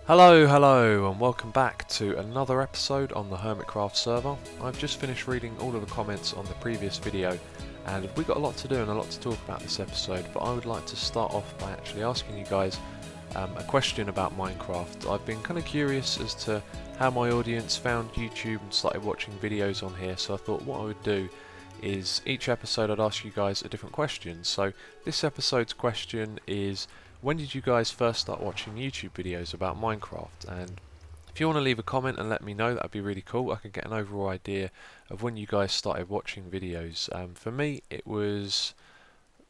Hello, and welcome back to another episode on the Hermitcraft server. I've just finished reading all of the comments on the previous video, and we've got a lot to do and a lot to talk about this episode, but I would like to start off by actually asking you guys a question about Minecraft. I've been kind of curious as to how my audience found YouTube and started watching videos on here, so I thought what I would do is each episode I'd ask you guys a different question. So this episode's question is, when did you guys first start watching YouTube videos about Minecraft? And if you want to leave a comment and let me know, that'd be really cool. I could get an overall idea of when you guys started watching videos. For me, it was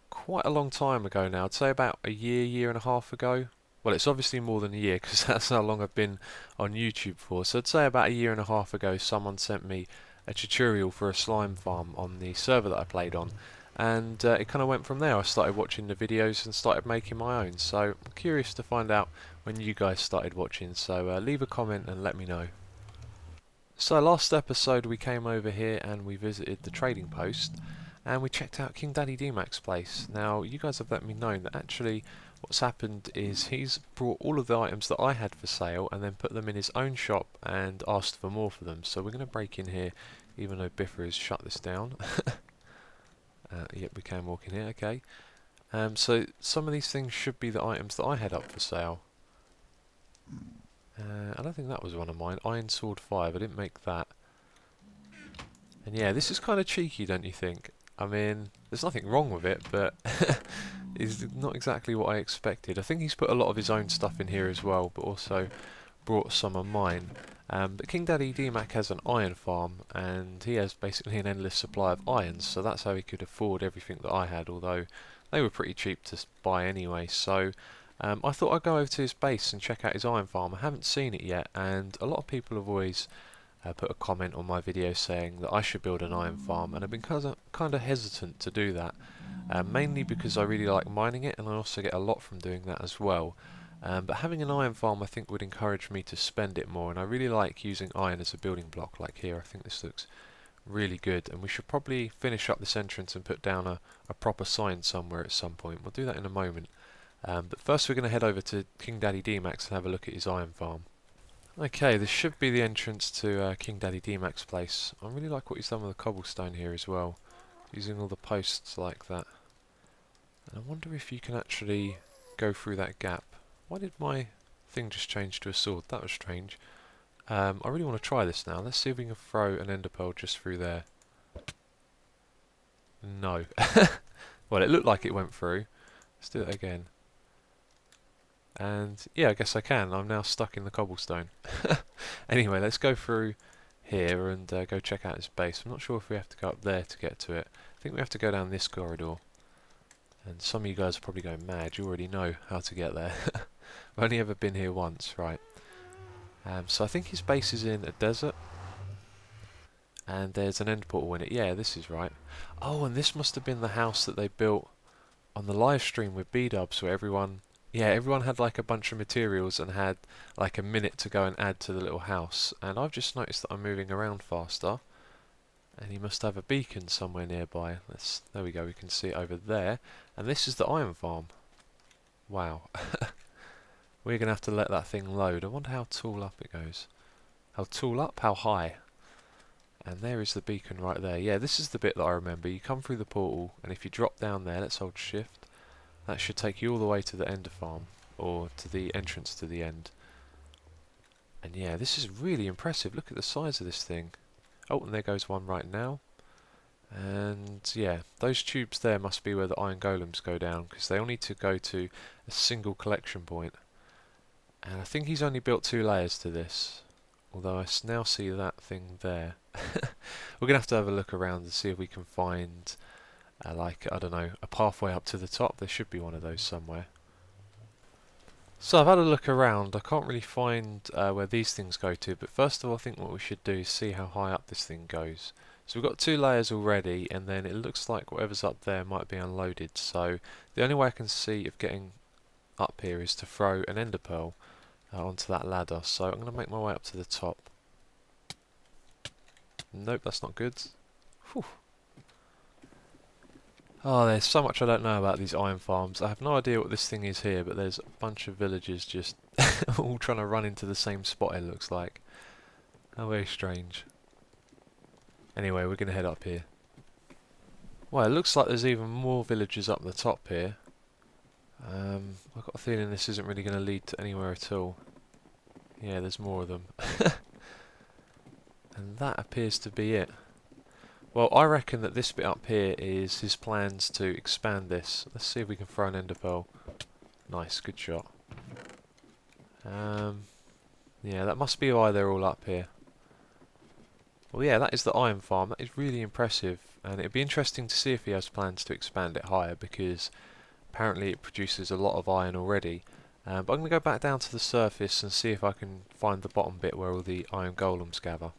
quite a long time ago now. I'd say about a year and a half ago. Well, it's obviously more than a year because that's how long I've been on YouTube for. So I'd say about a year and a half ago, someone sent me a tutorial for a slime farm on the server that I played on. And it kind of went from there. I started watching the videos and started making my own. So I'm curious to find out when you guys started watching. So leave a comment and let me know. So last episode we came over here and we visited the trading post and we checked out KingDaddyDMAC's place. Now you guys have let me know that actually what's happened is he's brought all of the items that I had for sale and then put them in his own shop and asked for more for them. So we're going to break in here even though Biffa has shut this down. Yep, we can walk in here, okay. So some of these things should be the items that I had up for sale. I don't think that was one of mine. Iron Sword 5, I didn't make that. And yeah, this is kind of cheeky, don't you think? I mean, there's nothing wrong with it, but it's not exactly what I expected. I think he's put a lot of his own stuff in here as well, but also brought some of mine. But KingDaddyDMAC has an iron farm, and he has basically an endless supply of irons, so that's how he could afford everything that I had, although they were pretty cheap to buy anyway. So I thought I'd go over to his base and check out his iron farm. I haven't seen it yet, and a lot of people have always put a comment on my video saying that I should build an iron farm, and I've been kind of hesitant to do that, mainly because I really like mining it, and I also get a lot from doing that as well. But having an iron farm I think would encourage me to spend it more, and I really like using iron as a building block like here. I think this looks really good, and we should probably finish up this entrance and put down a proper sign somewhere at some point. We'll do that in a moment. But first we're going to head over to KingDaddyDMAC's and have a look at his iron farm. Okay, this should be the entrance to KingDaddyDMAC's place. I really like what he's done with the cobblestone here as well, using all the posts like that. And I wonder if you can actually go through that gap. Why did my thing just change to a sword? That was strange. I really want to try this now. Let's see if we can throw an ender pearl just through there. No. Well, it looked like it went through. Let's do it again. And yeah, I guess I can. I'm now stuck in the cobblestone. Anyway, let's go through here and go check out his base. I'm not sure if we have to go up there to get to it. I think we have to go down this corridor. And some of you guys are probably going mad. You already know how to get there. I've only ever been here once, right? So I think his base is in a desert. And there's an end portal in it. Yeah, this is right. Oh, and this must have been the house that they built on the live stream with B-dubs, where everyone had like a bunch of materials and had like a minute to go and add to the little house. And I've just noticed that I'm moving around faster. And he must have a beacon somewhere nearby. There we go, we can see it over there. And this is the iron farm. Wow. We're going to have to let that thing load. I wonder how tall up it goes. How tall up? How high? And there is the beacon right there. Yeah, this is the bit that I remember. You come through the portal, and if you drop down there, let's hold shift. That should take you all the way to the ender farm, or to the entrance to the end. And yeah, this is really impressive. Look at the size of this thing. Oh, and there goes one right now. And yeah, those tubes there must be where the iron golems go down, because they all need to go to a single collection point. And I think he's only built 2 layers to this, although I now see that thing there. We're going to have a look around and see if we can find, like, I don't know, a pathway up to the top. There should be one of those somewhere. So I've had a look around. I can't really find where these things go to, but first of all I think what we should do is see how high up this thing goes. So we've got 2 layers already, and then it looks like whatever's up there might be unloaded. So the only way I can see of getting up here is to throw an ender pearl onto that ladder. So I'm going to make my way up to the top. Nope, that's not good. Whew. Oh, there's so much I don't know about these iron farms. I have no idea what this thing is here, but there's a bunch of villagers just all trying to run into the same spot, it looks like. How very strange. Anyway, we're going to head up here. Well, it looks like there's even more villagers up the top here. I've got a feeling this isn't really going to lead to anywhere at all. Yeah, there's more of them. And that appears to be it. Well, I reckon that this bit up here is his plans to expand this. Let's see if we can throw an ender pearl. Nice, good shot. Yeah, that must be why they're all up here. Well, yeah, that is the iron farm. That is really impressive, and it'd be interesting to see if he has plans to expand it higher, because apparently it produces a lot of iron already. But I'm going to go back down to the surface and see if I can find the bottom bit where all the iron golems gather.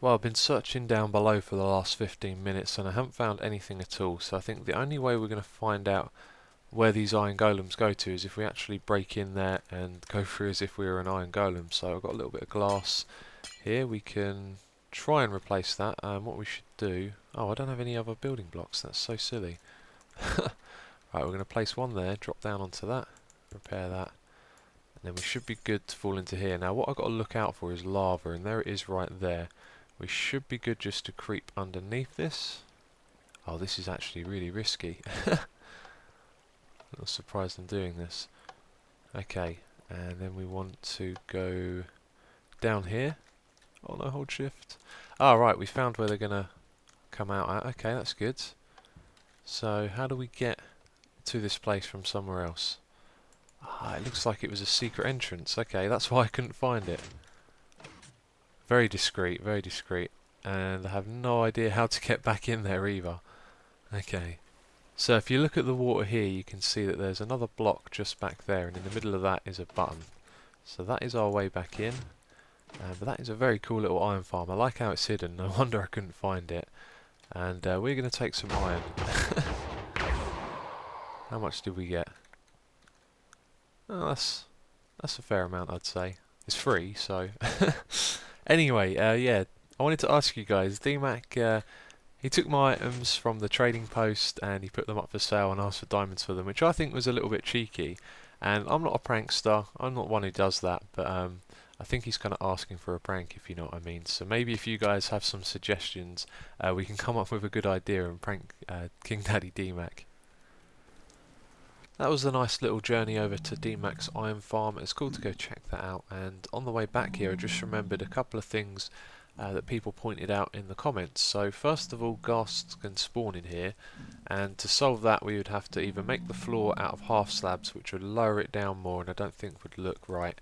Well, I've been searching down below for the last 15 minutes and I haven't found anything at all, so I think the only way we're going to find out where these iron golems go to is if we actually break in there and go through as if we were an iron golem. So I've got a little bit of glass here. We can try and replace that. What we should do... Oh, I don't have any other building blocks. That's so silly. Right, we're going to place one there, drop down onto that, repair that, and then we should be good to fall into here. Now what I've got to look out for is lava, and there it is right there. We should be good just to creep underneath this. Oh, this is actually really risky. I'm not surprised I'm doing this. Okay, and then we want to go down here. Oh no, hold shift. Ah, right, we found where they're going to come out at. Okay, that's good. So, how do we get to this place from somewhere else? Ah, it looks like it was a secret entrance. Okay, that's why I couldn't find it. Very discreet, and I have no idea how to get back in there either. Okay, so if you look at the water here, you can see that there's another block just back there, and in the middle of that is a button. So that is our way back in. But that is a very cool little iron farm. I like how it's hidden. No wonder I couldn't find it. And we're going to take some iron. How much did we get? Oh, that's a fair amount, I'd say. It's free, so... Anyway, yeah, I wanted to ask you guys, DMAC, he took my items from the trading post and he put them up for sale and asked for diamonds for them, which I think was a little bit cheeky. And I'm not a prankster, I'm not one who does that, but I think he's kind of asking for a prank, if you know what I mean. So maybe if you guys have some suggestions, we can come up with a good idea and prank KingDaddyDMAC. That was a nice little journey over to DMAC's iron farm. It's cool to go check that out, and on the way back here I just remembered a couple of things that people pointed out in the comments. So first of all, ghasts can spawn in here, and to solve that we would have to either make the floor out of half slabs, which would lower it down more and I don't think would look right,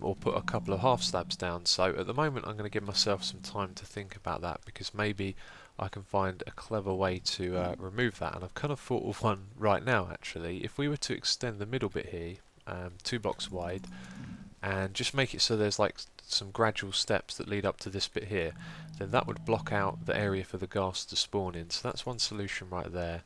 or put a couple of half slabs down. So at the moment I'm going to give myself some time to think about that, because maybe I can find a clever way to remove that, and I've kind of thought of one right now actually. If we were to extend the middle bit here 2 blocks wide and just make it so there's like some gradual steps that lead up to this bit here, then that would block out the area for the ghasts to spawn in. So that's one solution right there.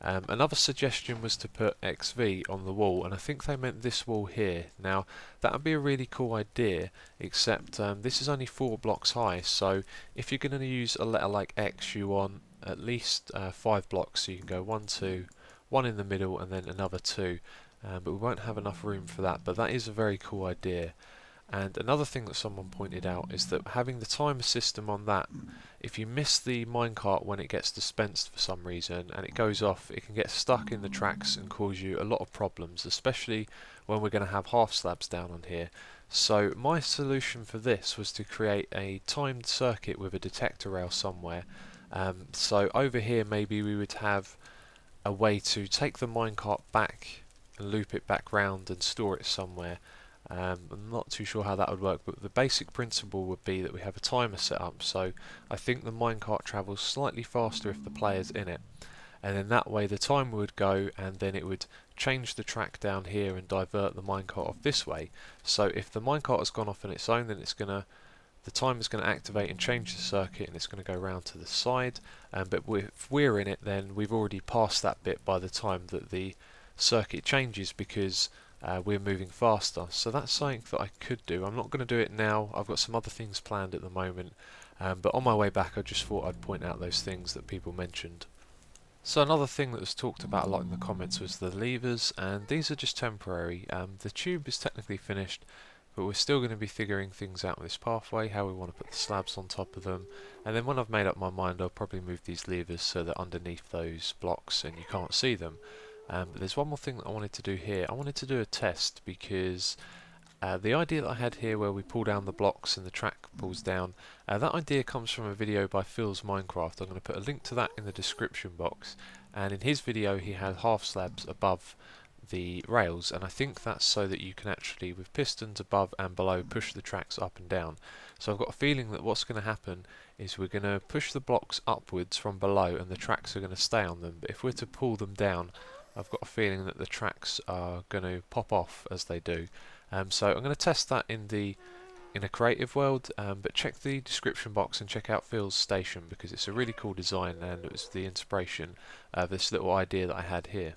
Another suggestion was to put XV on the wall, and I think they meant this wall here. Now that would be a really cool idea, except this is only 4 blocks high, so if you're going to use a letter like X, you want at least 5 blocks, so you can go 1, 2, 1 in the middle and then another 2, but we won't have enough room for that. But that is a very cool idea. And another thing that someone pointed out is that having the timer system on that, if you miss the minecart when it gets dispensed for some reason and it goes off, it can get stuck in the tracks and cause you a lot of problems, especially when we're going to have half slabs down on here. So my solution for this was to create a timed circuit with a detector rail somewhere. So over here maybe we would have a way to take the minecart back and loop it back round and store it somewhere. I'm not too sure how that would work, but the basic principle would be that we have a timer set up, so I think the minecart travels slightly faster if the player's in it, and then that way the timer would go and then it would change the track down here and divert the minecart off this way. So if the minecart has gone off on its own, then the timer's going to activate and change the circuit, and it's going to go round to the side, but if we're in it, then we've already passed that bit by the time that the circuit changes, because we're moving faster. So that's something that I could do. I'm not going to do it now, I've got some other things planned at the moment, but on my way back I just thought I'd point out those things that people mentioned. So another thing that was talked about a lot in the comments was the levers, and these are just temporary. The tube is technically finished, but we're still going to be figuring things out with this pathway, how we want to put the slabs on top of them, and then when I've made up my mind I'll probably move these levers so they're underneath those blocks and you can't see them. But there's one more thing that I wanted to do here. I wanted to do a test because the idea that I had here where we pull down the blocks and the track pulls down, that idea comes from a video by Phil's Minecraft. I'm going to put a link to that in the description box, and in his video he had half slabs above the rails, and I think that's so that you can actually, with pistons above and below, push the tracks up and down. So I've got a feeling that what's going to happen is we're going to push the blocks upwards from below and the tracks are going to stay on them, but if we're to pull them down, I've got a feeling that the tracks are going to pop off as they do. So I'm going to test that in a creative world, but check the description box and check out Phil's station because it's a really cool design and it was the inspiration of this little idea that I had here.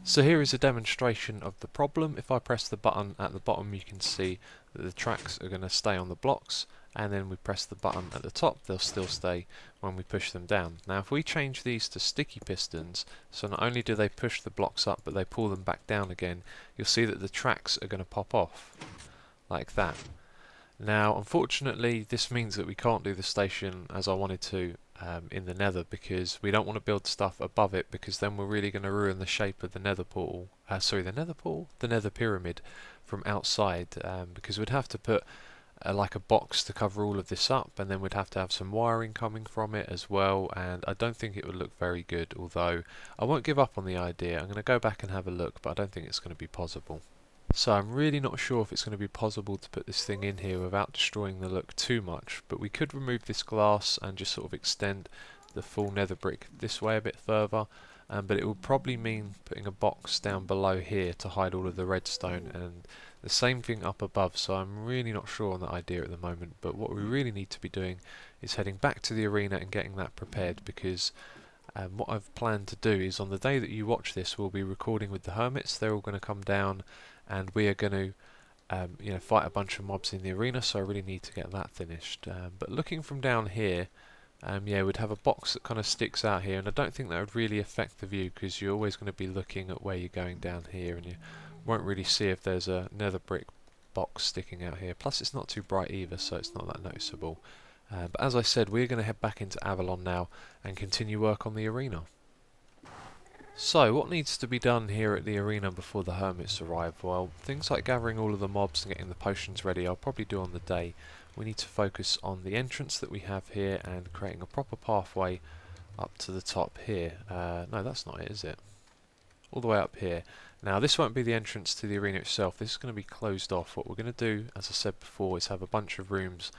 So here is a demonstration of the problem. If I press the button at the bottom, you can see that the tracks are going to stay on the blocks, and then we press the button at the top, they'll still stay when we push them down. Now if we change these to sticky pistons, so not only do they push the blocks up but they pull them back down again, you'll see that the tracks are going to pop off like that. Now unfortunately this means that we can't do the station as I wanted to in the nether, because we don't want to build stuff above it, because then we're really going to ruin the shape of the nether portal, the nether pyramid from outside, because we'd have to put like a box to cover all of this up, and then we'd have to have some wiring coming from it as well, and I don't think it would look very good, although I won't give up on the idea. I'm going to go back and have a look, but I don't think it's going to be possible. So I'm really not sure if it's going to be possible to put this thing in here without destroying the look too much, but we could remove this glass and just sort of extend the full nether brick this way a bit further, but it will probably mean putting a box down below here to hide all of the redstone, and the same thing up above, so I'm really not sure on that idea at the moment. But what we really need to be doing is heading back to the arena and getting that prepared, because what I've planned to do is on the day that you watch this we'll be recording with the hermits. They're all going to come down and we are going to fight a bunch of mobs in the arena, so I really need to get that finished. But looking from down here, we'd have a box that kind of sticks out here, and I don't think that would really affect the view because you're always going to be looking at where you're going down here and you won't really see if there's a nether brick box sticking out here. Plus it's not too bright either, so it's not that noticeable. But as I said, we're going to head back into Avalon now and continue work on the arena. So what needs to be done here at the arena before the hermits arrive? Well, things like gathering all of the mobs and getting the potions ready I'll probably do on the day. We need to focus on the entrance that we have here and creating a proper pathway up to the top here. No, that's not it, is it? All the way up here. Now this won't be the entrance to the arena itself, this is going to be closed off. What we're going to do, as I said before, is have a bunch of rooms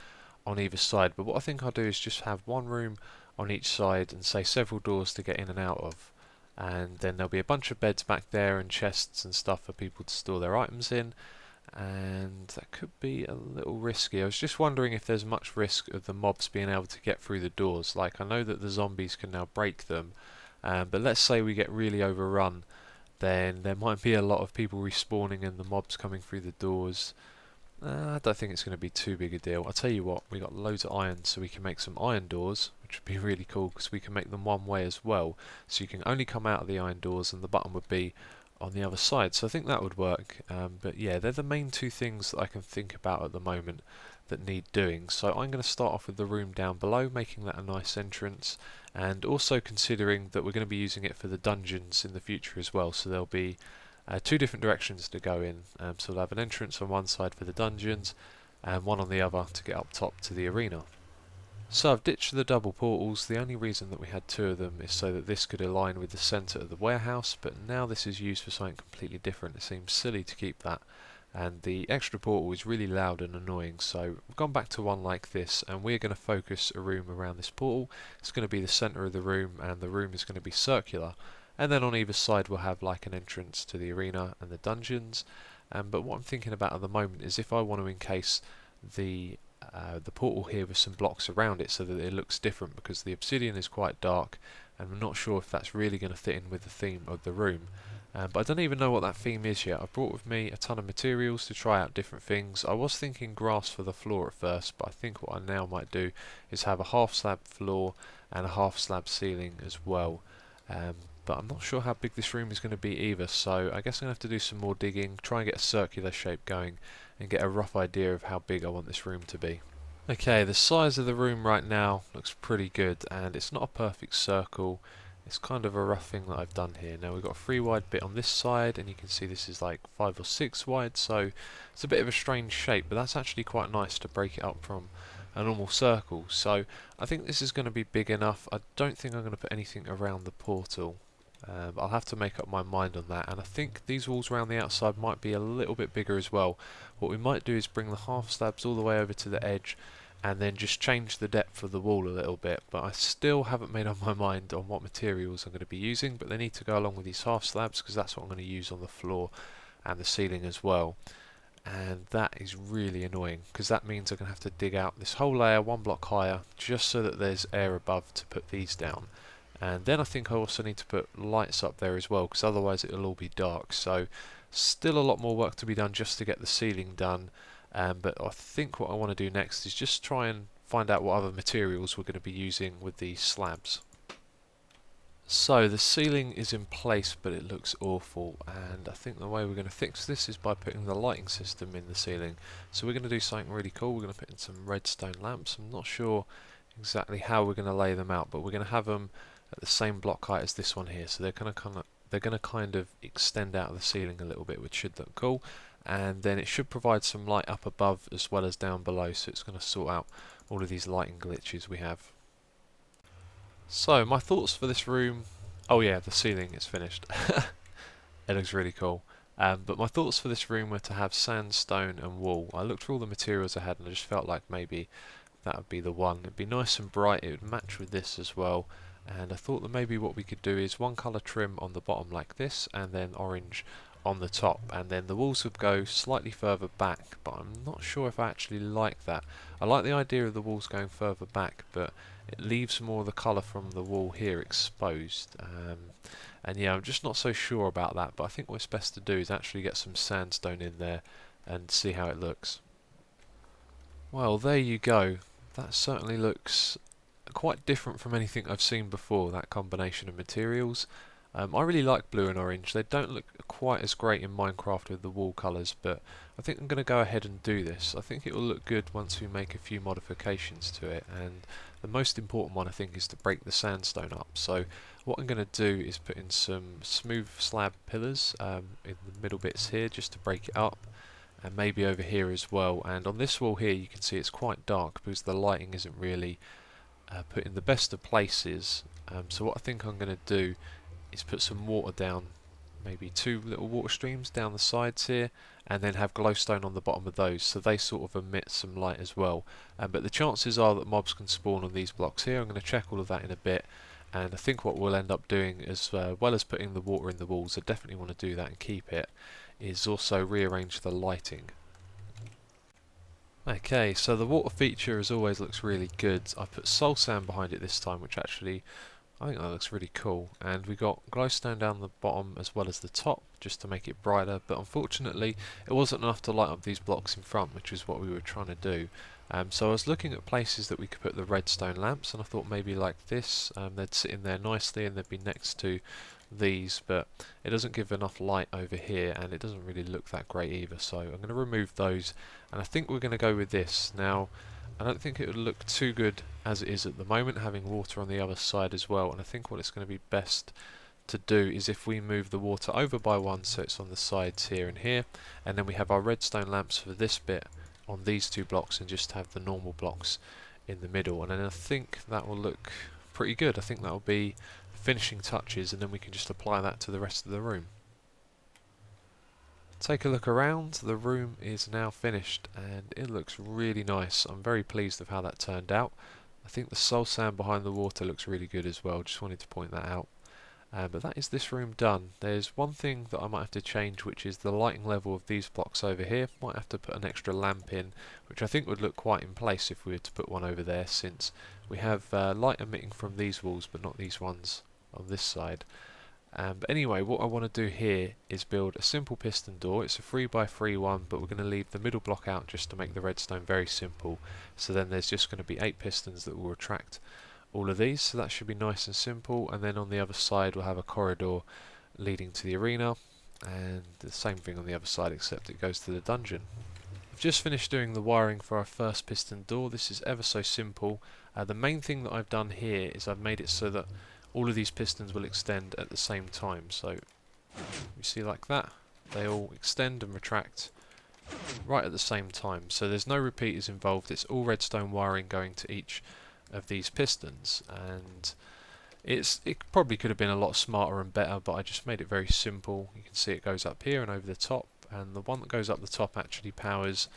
on either side, but what I think I'll do is just have one room on each side and say several doors to get in and out of, and then there'll be a bunch of beds back there and chests and stuff for people to store their items in, and that could be a little risky. I was just wondering if there's much risk of the mobs being able to get through the doors. Like, I know that the zombies can now break them, but let's say we get really overrun, then there might be a lot of people respawning and the mobs coming through the doors. I don't think it's going to be too big a deal. I'll tell you what, we got loads of iron, so we can make some iron doors, which would be really cool because we can make them one way as well. So you can only come out of the iron doors and the button would be on the other side. So I think that would work. But yeah, they're the main two things that I can think about at the moment that need doing. So I'm going to start off with the room down below, making that a nice entrance, and also considering that we're going to be using it for the dungeons in the future as well. So there'll be two different directions to go in, so we'll have an entrance on one side for the dungeons and one on the other to get up top to the arena. So I've ditched the double portals. The only reason that we had two of them is so that this could align with the centre of the warehouse, but now this is used for something completely different. It seems silly to keep that, and the extra portal is really loud and annoying, so we've gone back to one like this, and we're going to focus a room around this portal. It's going to be the centre of the room, and the room is going to be circular. And then on either side we'll have like an entrance to the arena and the dungeons. But what I'm thinking about at the moment is if I want to encase the portal here with some blocks around it so that it looks different, because the obsidian is quite dark and I'm not sure if that's really going to fit in with the theme of the room. But I don't even know what that theme is yet. I've brought with me a ton of materials to try out different things. I was thinking grass for the floor at first, but I think what I now might do is have a half slab floor and a half slab ceiling as well. But I'm not sure how big this room is going to be either, so I guess I'm going to have to do some more digging, try and get a circular shape going, and get a rough idea of how big I want this room to be. Okay, the size of the room right now looks pretty good, and it's not a perfect circle. It's kind of a rough thing that I've done here. Now we've got a 3 wide bit on this side, and you can see this is like 5 or 6 wide, so it's a bit of a strange shape, but that's actually quite nice to break it up from a normal circle. So I think this is going to be big enough. I don't think I'm going to put anything around the portal. I'll have to make up my mind on that, and I think these walls around the outside might be a little bit bigger as well. What we might do is bring the half slabs all the way over to the edge and then just change the depth of the wall a little bit, but I still haven't made up my mind on what materials I'm going to be using, but they need to go along with these half slabs because that's what I'm going to use on the floor and the ceiling as well. And that is really annoying because that means I'm going to have to dig out this whole layer 1 block higher just so that there's air above to put these down. And then I think I also need to put lights up there as well because otherwise it'll all be dark. So still a lot more work to be done just to get the ceiling done. But I think what I want to do next is just try and find out what other materials we're going to be using with these slabs. So the ceiling is in place, but it looks awful, and I think the way we're going to fix this is by putting the lighting system in the ceiling. So we're going to do something really cool. We're going to put in some redstone lamps. I'm not sure exactly how we're going to lay them out, but we're going to have them at the same block height as this one here. So they're going to kind of extend out of the ceiling a little bit, which should look cool. And then it should provide some light up above as well as down below, so it's going to sort out all of these lighting glitches we have. So my thoughts for this room, oh yeah, the ceiling is finished. It looks really cool. But my thoughts for this room were to have sandstone and wool. I looked through all the materials I had and I just felt like maybe that would be the one. It'd be nice and bright, it would match with this as well. And I thought that maybe what we could do is one colour trim on the bottom like this, and then orange on the top, and then the walls would go slightly further back, but I'm not sure if I actually like that. I like the idea of the walls going further back, but it leaves more of the colour from the wall here exposed. And yeah, I'm just not so sure about that, but I think what's best to do is actually get some sandstone in there and see how it looks. Well, there you go. That certainly looks quite different from anything I've seen before, that combination of materials. I really like blue and orange. They don't look quite as great in Minecraft with the wall colours, but I think I'm going to go ahead and do this. I think it will look good once we make a few modifications to it, and the most important one I think is to break the sandstone up. So what I'm going to do is put in some smooth slab pillars in the middle bits here just to break it up, and maybe over here as well. And on this wall here you can see it's quite dark because the lighting isn't really put in the best of places. So what I think I'm going to do is put some water down, maybe 2 little water streams down the sides here, and then have glowstone on the bottom of those so they sort of emit some light as well. But the chances are that mobs can spawn on these blocks here. I'm going to check all of that in a bit, and I think what we'll end up doing, as well as putting the water in the walls, I definitely want to do that and keep it, is also rearrange the lighting. Okay, so the water feature as always looks really good. I put soul sand behind it this time, which actually I think that looks really cool, and we got glowstone down the bottom as well as the top just to make it brighter, but unfortunately it wasn't enough to light up these blocks in front, which is what we were trying to do. So I was looking at places that we could put the redstone lamps, and I thought maybe like this, they'd sit in there nicely and they'd be next to these, but it doesn't give enough light over here and it doesn't really look that great either, so I'm going to remove those, and I think we're going to go with this. Now I don't think it would look too good as it is at the moment, having water on the other side as well, and I think what it's going to be best to do is if we move the water over by 1 so it's on the sides here and here, and then we have our redstone lamps for this bit on these 2 blocks and just have the normal blocks in the middle, and then I think that will look pretty good. I think that will be finishing touches, and then we can just apply that to the rest of the room. Take a look around. The room is now finished and it looks really nice. I'm very pleased with how that turned out. I think the soul sand behind the water looks really good as well, just wanted to point that out. But that is this room done. There's one thing that I might have to change, which is the lighting level of these blocks over here. Might have to put an extra lamp in, which I think would look quite in place if we were to put one over there, since we have light emitting from these walls but not these ones on this side. But anyway, what I want to do here is build a simple piston door. It's a 3x3 one, but we're going to leave the middle block out just to make the redstone very simple. So then there's just going to be 8 pistons that will retract all of these, so that should be nice and simple. And then on the other side we'll have a corridor leading to the arena, and the same thing on the other side except it goes to the dungeon. I've just finished doing the wiring for our first piston door. This is ever so simple. The main thing that I've done here is I've made it so that all of these pistons will extend at the same time. So you see like that, they all extend and retract right at the same time. So there's no repeaters involved, it's all redstone wiring going to each of these pistons, and it probably could have been a lot smarter and better, but I just made it very simple. You can see it goes up here and over the top, and the one that goes up the top actually powers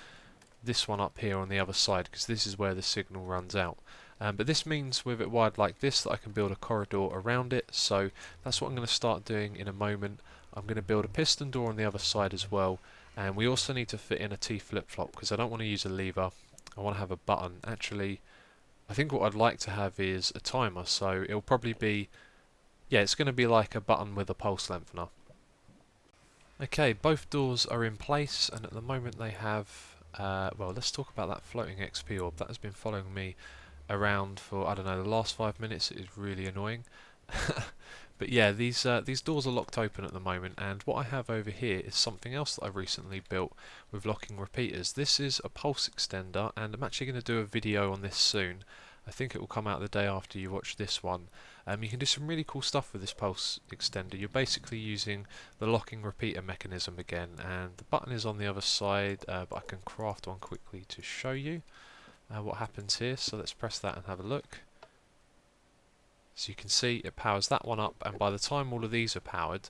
this one up here on the other side, because this is where the signal runs out. But this means with it wired like this that I can build a corridor around it, so that's what I'm going to start doing in a moment. I'm going to build a piston door on the other side as well, and we also need to fit in a T flip-flop because I don't want to use a lever, I want to have a button. Actually, I think what I'd like to have is a timer, so it'll probably be, yeah, it's going to be like a button with a pulse lengthener. Okay, both doors are in place, and at the moment they have, well, let's talk about that floating XP orb. That has been following me around for, I don't know, the last 5 minutes. It is really annoying. But yeah, these doors are locked open at the moment, and what I have over here is something else that I've recently built with locking repeaters. This is a pulse extender, and I'm actually going to do a video on this soon. I think it will come out the day after you watch this one. You can do some really cool stuff with this pulse extender. You're basically using the locking repeater mechanism again, and the button is on the other side, but I can craft one quickly to show you what happens here. So let's press that and have a look. So you can see it powers that one up, and by the time all of these are powered,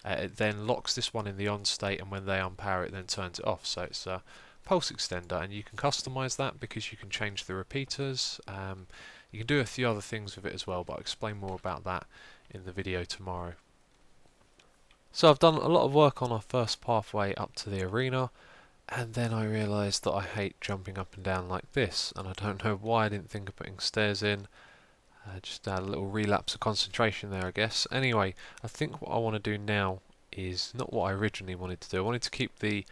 it then locks this one in the on state, and when they unpower it then turns it off. So it's a pulse extender, and you can customize that because you can change the repeaters. You can do a few other things with it as well, but I'll explain more about that in the video tomorrow. So I've done a lot of work on our first pathway up to the arena, and then I realised that I hate jumping up and down like this, and I don't know why I didn't think of putting stairs in. Just had a little relapse of concentration there, I guess. Anyway, I think what I want to do now is not what I originally wanted to do. I wanted to keep the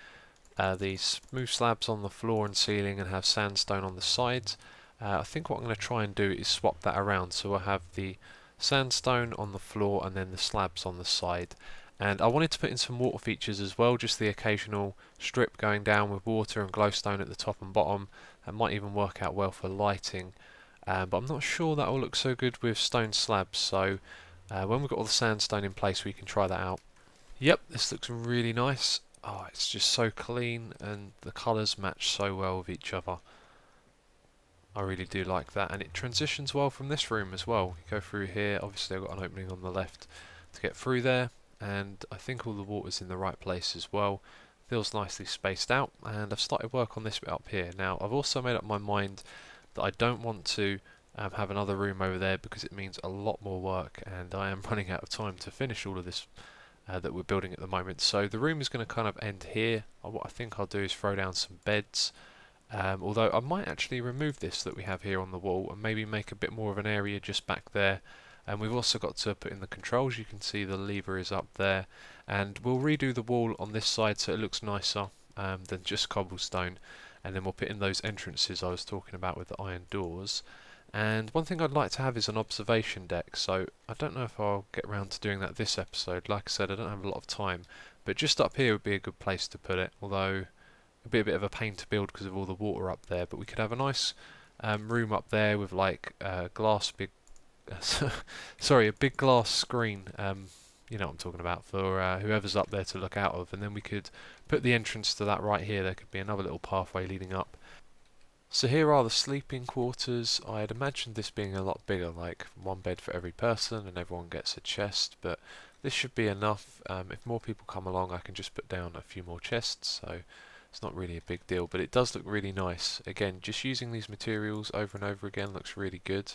smooth slabs on the floor and ceiling and have sandstone on the sides. I think what I'm going to try and do is swap that around, so I have the sandstone on the floor and then the slabs on the side. And I wanted to put in some water features as well, just the occasional strip going down with water and glowstone at the top and bottom. That might even work out well for lighting. But I'm not sure that will look so good with stone slabs, so when we've got all the sandstone in place we can try that out. Yep, this looks really nice. Oh, it's just so clean and the colours match so well with each other. I really do like that, and it transitions well from this room as well. You go through here, obviously I've got an opening on the left to get through there, and I think all the water's in the right place as well. Feels nicely spaced out, and I've started work on this bit up here. Now I've also made up my mind that I don't want to have another room over there because it means a lot more work, and I am running out of time to finish all of this that we're building at the moment. So the room is going to kind of end here. What I think I'll do is throw down some beds, although I might actually remove this that we have here on the wall and maybe make a bit more of an area just back there. And we've also got to put in the controls. You can see the lever is up there, and we'll redo the wall on this side so it looks nicer than just cobblestone. And then we'll put in those entrances I was talking about with the iron doors. And one thing I'd like to have is an observation deck, so I don't know if I'll get around to doing that this episode. Like I said, I don't have a lot of time, but just up here would be a good place to put it, although it'd be a bit of a pain to build because of all the water up there. But we could have a nice room up there with like glass big sorry, a big glass screen, you know what I'm talking about, for whoever's up there to look out of, and then we could put the entrance to that right here. There could be another little pathway leading up. So here are the sleeping quarters. I had imagined this being a lot bigger, like one bed for every person and everyone gets a chest, but this should be enough. If more people come along I can just put down a few more chests, so it's not really a big deal, but it does look really nice. Again, just using these materials over and over again looks really good.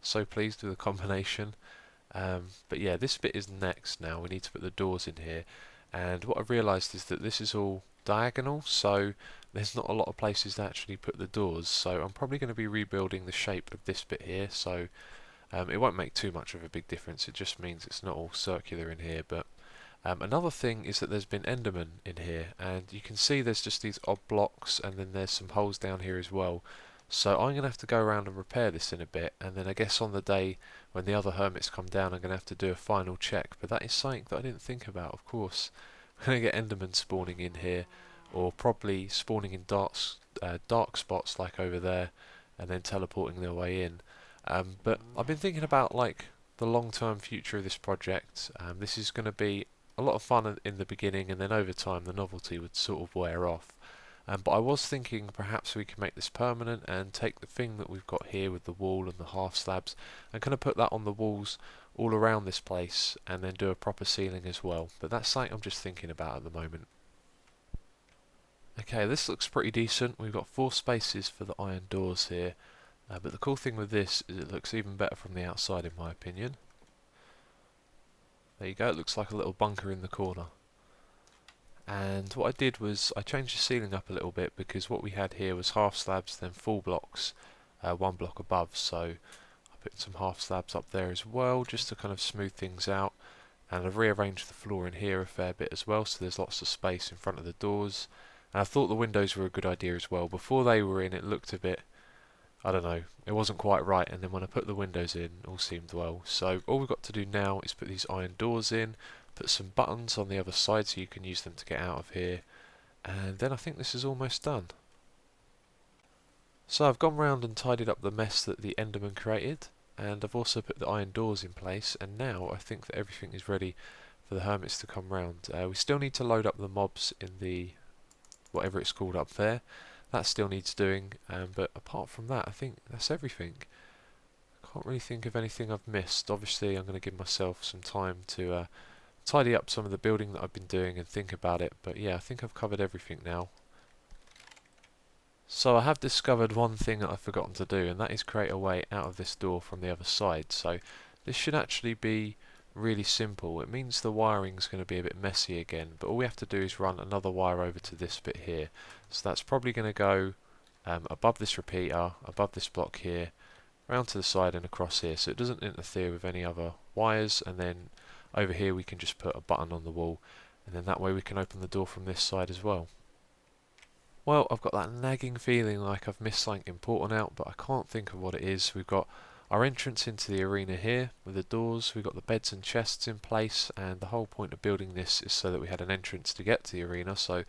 So pleased with the combination. But yeah, this bit is next now. We need to put the doors in here, and what I've realised is that this is all diagonal, so there's not a lot of places to actually put the doors, so I'm probably going to be rebuilding the shape of this bit here, so it won't make too much of a big difference. It just means it's not all circular in here. But another thing is that there's been Endermen in here, and you can see there's just these odd blocks, and then there's some holes down here as well. So I'm going to have to go around and repair this in a bit, and then I guess on the day when the other hermits come down I'm going to have to do a final check. But that is something that I didn't think about, of course. We're going to get endermen spawning in here, or probably spawning in dark spots like over there, and then teleporting their way in. But I've been thinking about like the long-term future of this project. This is going to be a lot of fun in the beginning, and then over time the novelty would sort of wear off. But I was thinking perhaps we could make this permanent and take the thing that we've got here with the wall and the half slabs and kind of put that on the walls all around this place, and then do a proper ceiling as well. But that's something I'm just thinking about at the moment. Okay, this looks pretty decent. We've got 4 spaces for the iron doors here. But the cool thing with this is it looks even better from the outside in my opinion. There you go, it looks like a little bunker in the corner. And what I did was I changed the ceiling up a little bit, because what we had here was half slabs, then full blocks, 1 block above. So I put some half slabs up there as well, just to kind of smooth things out. And I've rearranged the floor in here a fair bit as well, so there's lots of space in front of the doors. And I thought the windows were a good idea as well. Before they were in, it looked a bit, I don't know, it wasn't quite right, and then when I put the windows in, it all seemed well. So all we've got to do now is put these iron doors in, put some buttons on the other side so you can use them to get out of here, and then I think this is almost done. So I've gone round and tidied up the mess that the Enderman created, and I've also put the iron doors in place, and now I think that everything is ready for the hermits to come round. We still need to load up the mobs in the, whatever it's called up there. That still needs doing, but apart from that I think that's everything. I can't really think of anything I've missed. Obviously I'm going to give myself some time to tidy up some of the building that I've been doing and think about it, but yeah, I think I've covered everything now. So I have discovered one thing that I've forgotten to do, and that is create a way out of this door from the other side. So this should actually be really simple. It means the wiring's going to be a bit messy again, but all we have to do is run another wire over to this bit here. So that's probably going to go above this repeater, above this block here, round to the side and across here, so it doesn't interfere with any other wires. And then over here we can just put a button on the wall, and then that way we can open the door from this side as well. Well, I've got that nagging feeling like I've missed something important out, but I can't think of what it is. We've got our entrance into the arena here with the doors, we've got the beds and chests in place, and the whole point of building this is so that we had an entrance to get to the arena. So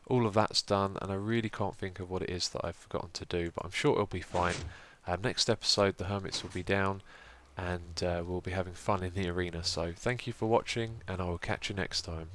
all of that's done, and I really can't think of what it is that I've forgotten to do, but I'm sure it'll be fine. Next episode the hermits will be down, and we'll be having fun in the arena. So thank you for watching, and I will catch you next time.